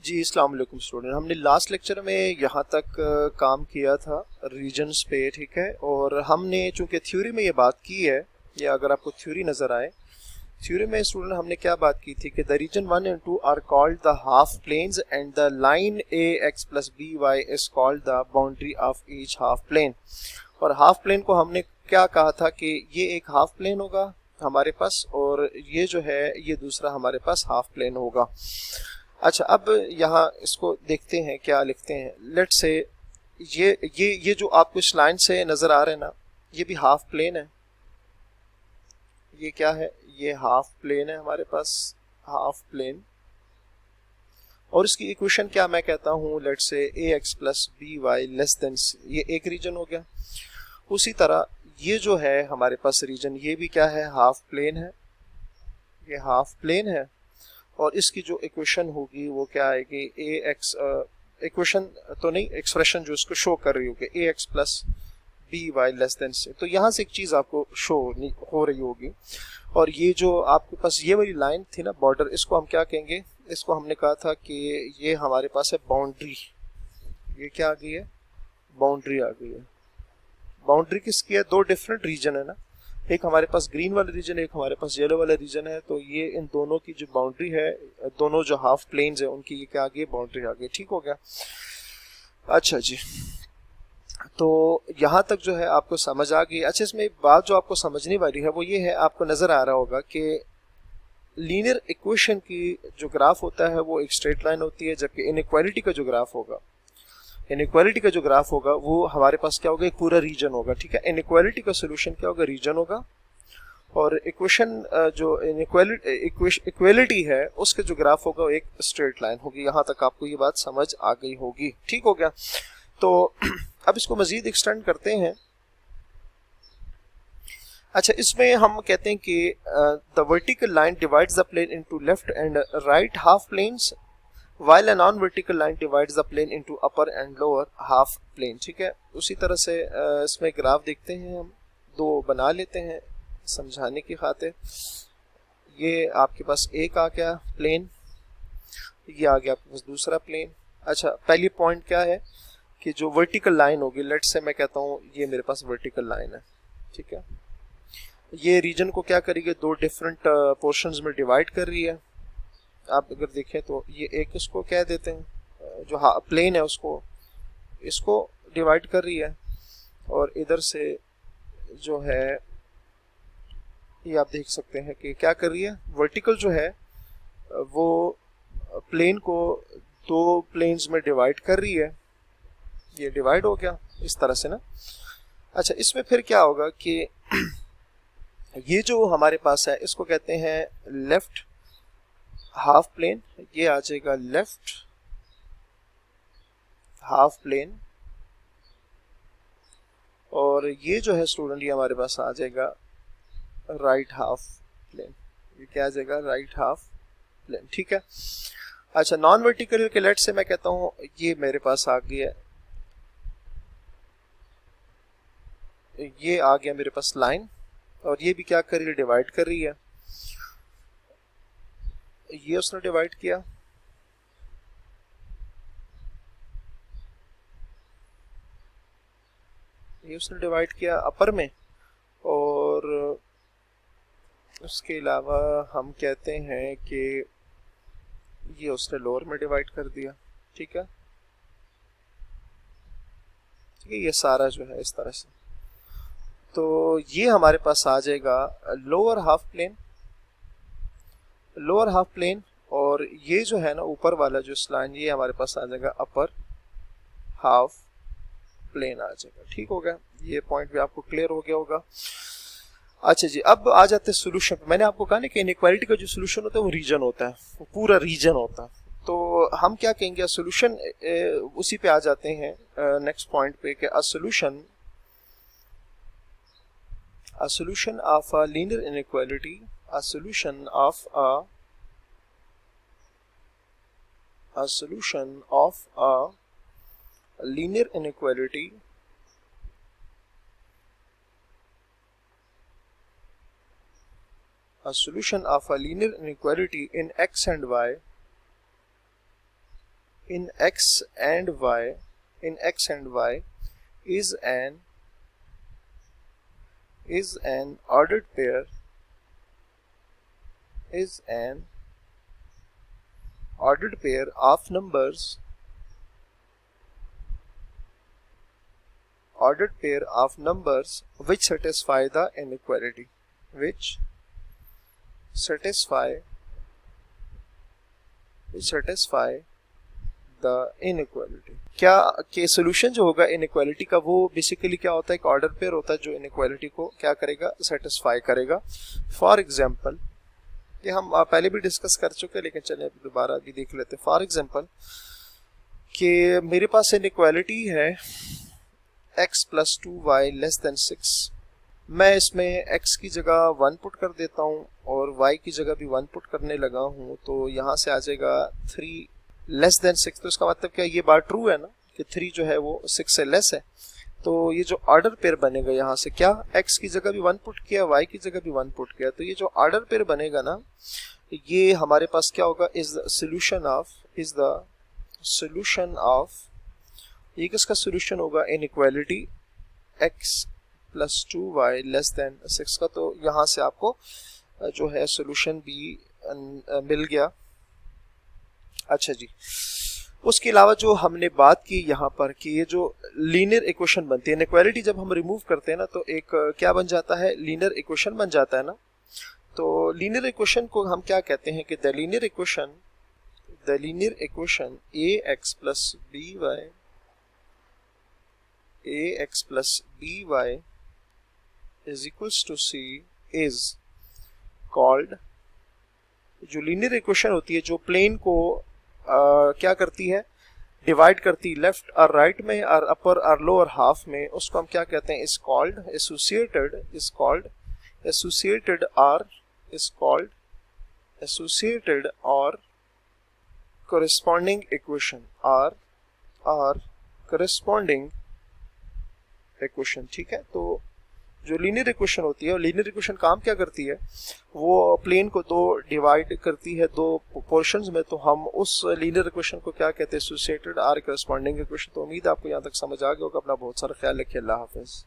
जी अस्सलाम वालेकुम स्टूडेंट। हमने लास्ट लेक्चर में यहाँ तक काम किया था रीजन्स पे, ठीक है। और हमने चूंकि थ्योरी में ये बात की है, या अगर आपको थ्योरी नज़र आए, थ्योरी में स्टूडेंट हमने क्या बात की थी कि the region 1 and 2 are called the half planes and the line a x plus B y is called the boundary of each half plane. और हाफ प्लेन को हमने क्या कहा था कि ये एक हाफ प्लेन होगा हमारे पास, और ये जो है ये दूसरा हमारे पास हाफ प्लेन होगा। अच्छा, अब यहाँ इसको देखते हैं क्या लिखते हैं। लेट्स से ये जो आपको इस लाइन से नजर आ रहे हैं ना, ये भी हाफ प्लेन है। ये क्या है? ये हाफ प्लेन है हमारे पास, हाफ प्लेन। और इसकी इक्वेशन क्या मैं कहता हूँ, let's say a x plus B Y less than, ये एक रीजन हो गया। उसी तरह ये जो है हमारे पास रीजन, ये भी क्या है? हाफ प्लेन है। ये हाफ प्लेन है और इसकी जो इक्वेशन होगी वो क्या आएगी? ए एक्स, इक्वेशन तो नहीं, एक्सप्रेशन जो इसको शो कर रही होगी, A x plus B Y less than से। तो यहाँ से एक चीज आपको शो हो रही होगी। और ये जो आपके पास ये वाली लाइन थी ना, बॉर्डर, इसको हम क्या कहेंगे? इसको हमने कहा था कि ये हमारे पास है बाउंड्री। ये क्या आ गई है? बाउंड्री आ गई है। बाउंड्री किसकी है? दो डिफरेंट रीजन है ना, एक हमारे पास ग्रीन वाला रीजन है, एक हमारे पास येलो वाला रीजन है। तो ये इन दोनों की जो बाउंड्री है, दोनों जो हाफ प्लेन्स है उनकी ये क्या आ गई? बाउंड्री आ गई। ठीक हो गया? अच्छा जी, तो यहाँ तक जो है आपको समझ आ गई। अच्छा, इसमें एक बात जो आपको समझने वाली है वो ये है, आपको नजर आ रहा होगा कि लीनियर इक्वेशन की जो ग्राफ होता है वो एक स्ट्रेट लाइन होती है, जबकि इनइक्वालिटी का जो ग्राफ होगा, इनइक्वालिटी का जो ग्राफ होगा वो हमारे पास क्या होगा? एक पूरा रीजन होगा। ठीक है, इनइक्वालिटी का सोल्यूशन क्या होगा? रीजन होगा। और इक्वेशन जो इक्वेलिटी है उसके जो ग्राफ होगा वो एक स्ट्रेट लाइन होगी। यहाँ तक आपको ये बात समझ आ गई होगी। ठीक हो गया? तो अब इसको मजीद एक्सटेंड करते हैं। अच्छा, इसमें हम कहते हैं कि the vertical line divides the plane into left and right half planes while a non-vertical line divides the plane into upper and lower half plane। ठीक है, उसी तरह से इसमें ग्राफ देखते हैं, हम दो बना लेते हैं समझाने की खातिर। ये आपके पास एक आ गया प्लेन, ये आ गया आपके पास दूसरा प्लेन। अच्छा, पहली पॉइंट क्या है कि जो वर्टिकल लाइन होगी, लेट से मैं कहता हूँ ये मेरे पास वर्टिकल लाइन है। ठीक है, ये रीजन को क्या करेगी? दो डिफरेंट पोर्शंस में डिवाइड कर रही है। आप अगर देखें तो ये एक, इसको कह देते हैं जो प्लेन है उसको, इसको डिवाइड कर रही है। और इधर से जो है ये आप देख सकते हैं कि क्या कर रही है? वर्टिकल जो है वो प्लेन को दो प्लेन्स में डिवाइड कर रही है। ये डिवाइड हो गया इस तरह से ना। अच्छा, इसमें फिर क्या होगा कि ये जो हमारे पास है इसको कहते हैं लेफ्ट हाफ प्लेन। ये आ जाएगा लेफ्ट हाफ प्लेन, और ये जो है स्टूडेंट ये हमारे पास आ जाएगा राइट हाफ प्लेन। ये क्या आ जाएगा? Right half plane. ठीक है। अच्छा, नॉन वर्टिकल के लेट से मैं कहता हूँ ये मेरे पास आ गया, ये आ गया मेरे पास लाइन, और ये भी क्या कर रही है? डिवाइड कर रही है। ये उसने डिवाइड किया, ये उसने डिवाइड किया अपर में, और उसके अलावा हम कहते हैं कि ये उसने लोअर में डिवाइड कर दिया। ठीक है, ठीक है, ये सारा जो है इस तरह से। तो ये हमारे पास आ जाएगा lower half plane, lower half plane. और ये जो है ना ऊपर वाला जो लाइन, ये हमारे पास आ जाएगा अपर हाफ प्लेन आ जाएगा। ठीक हो गया? ये पॉइंट भी आपको क्लियर हो गया होगा। अच्छा जी, अब आ जाते हैं सोल्यूशन पे। मैंने आपको कहा ना कि इनइक्वालिटी का जो सोल्यूशन होता है वो रीजन होता है, वो पूरा रीजन होता है। तो हम क्या कहेंगे? सोल्यूशन, उसी पे आ जाते हैं नेक्स्ट पॉइंट पे कि अ solution of a linear inequality, a solution of a solution of a linear inequality a solution of a linear inequality in x and y in x and y is an ordered pair of numbers which satisfy the inequality, क्या के solution जो होगा inequality का वो basically क्या होता है, एक ऑर्डर पेयर होता है जो इनइक्वालिटी को क्या करेगा, सेटिस्फाई करेगा। फॉर एग्जांपल, ये हम पहले भी डिस्कस कर चुके हैं लेकिन चलिए दोबारा भी देख लेते हैं। फॉर एग्जांपल कि मेरे पास इनइक्वालिटी है x + 2y < 6। मैं इसमें x की जगह 1 पुट कर देता हूँ और y की जगह भी 1 पुट करने लगा हूँ, तो यहाँ से आ जाएगा 3 < 6। तो इसका मतलब क्या, ये बात ट्रू है ना कि 3 जो है वो 6 से लेस है। तो ये जो ऑर्डर पेयर बनेगा, यहाँ से क्या x की जगह भी 1 पुट किया, y की जगह भी 1 पुट किया, तो ये जो ऑर्डर पेयर बनेगा ना, ये हमारे पास क्या होगा, इज द सोल्यूशन ऑफ ये किसका सोल्यूशन होगा, इनइक्वालिटी x + 2y < 6 का। तो यहाँ से आपको जो है सोल्यूशन भी मिल गया। अच्छा जी, उसके अलावा जो हमने बात की यहाँ पर कि ये जो लीनियर इक्वेशन बनती है, इनइक्वालिटी जब हम रिमूव करते हैं ना तो एक क्या बन जाता है, लीनियर इक्वेशन बन जाता है ना। तो लीनियर इक्वेशन को हम क्या कहते हैं कि the linear equation ax plus by is equals to c is called, जो लीनियर इक्वेशन होती है जो प्लेन को क्या करती है, डिवाइड करती लेफ्ट और राइट में और अपर और लोअर हाफ में, उसको हम क्या कहते हैं, इज कॉल्ड एसोसिएटेड और corresponding equation ठीक है। तो जो लीनियर इक्वेशन होती है, लीनियर इक्वेशन काम क्या करती है, वो प्लेन को दो डिवाइड करती है, दो पोर्शंस में, तो हम उस लीनियर इक्वेशन को क्या कहते हैं, एसोसिएटेड और करस्पॉन्डिंग इक्वेशन। तो उम्मीद है आपको यहाँ तक समझ आ गया होगा। अपना बहुत सारा ख्याल रखिए। अल्लाह हाफिज।